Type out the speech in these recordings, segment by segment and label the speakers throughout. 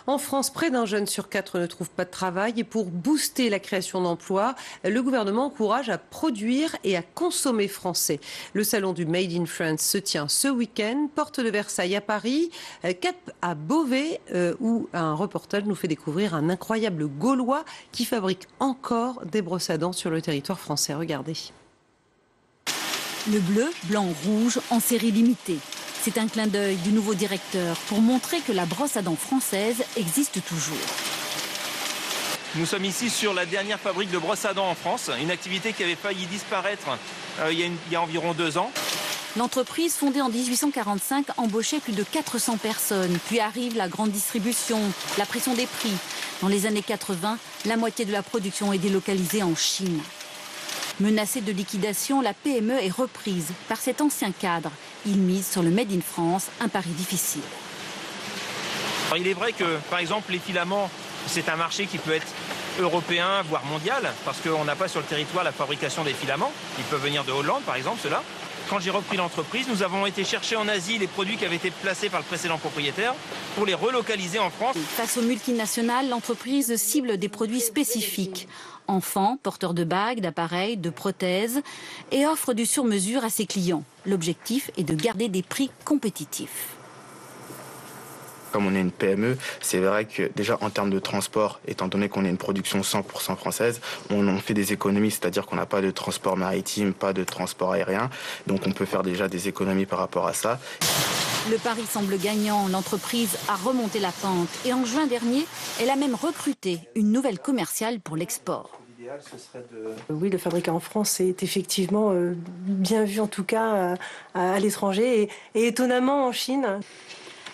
Speaker 1: En France, près d'un jeune sur 4 ne trouve pas de travail et pour booster la création d'emplois, le gouvernement encourage à produire et à consommer français. Le salon du Made in France se tient ce week-end, porte de Versailles à Paris, cap à Beauvais où un reportage nous fait découvrir un incroyable Gaulois qui fabrique encore des brosses à dents sur le territoire français. Regardez.
Speaker 2: Le bleu, blanc, rouge en série limitée. C'est un clin d'œil du nouveau directeur pour montrer que la brosse à dents française existe toujours.
Speaker 3: Nous sommes ici sur la dernière fabrique de brosses à dents en France, une activité qui avait failli disparaître il y a environ 2 ans.
Speaker 2: L'entreprise, fondée en 1845, embauchait plus de 400 personnes. Puis arrive la grande distribution, la pression des prix. Dans les années 80, la moitié de la production est délocalisée en Chine. Menacée de liquidation, la PME est reprise par cet ancien cadre. Il mise sur le Made in France, un pari difficile.
Speaker 3: Alors, il est vrai que, par exemple, les filaments, c'est un marché qui peut être européen, voire mondial, parce qu'on n'a pas sur le territoire la fabrication des filaments. Ils peuvent venir de Hollande, par exemple, ceux-là. Quand j'ai repris l'entreprise, nous avons été chercher en Asie les produits qui avaient été placés par le précédent propriétaire pour les relocaliser en France.
Speaker 2: Face aux multinationales, l'entreprise cible des produits spécifiques. Enfants, porteurs de bagues, d'appareils, de prothèses et offre du sur-mesure à ses clients. L'objectif est de garder des prix compétitifs.
Speaker 4: Comme on est une PME, c'est vrai que déjà en termes de transport, étant donné qu'on est une production 100% française, on fait des économies, c'est-à-dire qu'on n'a pas de transport maritime, pas de transport aérien, donc on peut faire déjà des économies par rapport à ça.
Speaker 2: Le pari semble gagnant, l'entreprise a remonté la pente et en juin dernier, elle a même recruté une nouvelle commerciale pour l'export.
Speaker 5: Oui, le fabriqué en France est effectivement bien vu en tout cas à l'étranger et étonnamment en Chine.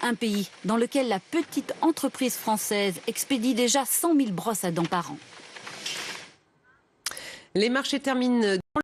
Speaker 2: Un pays dans lequel la petite entreprise française expédie déjà 100 000 brosses à dents par an.
Speaker 1: Les marchés terminent.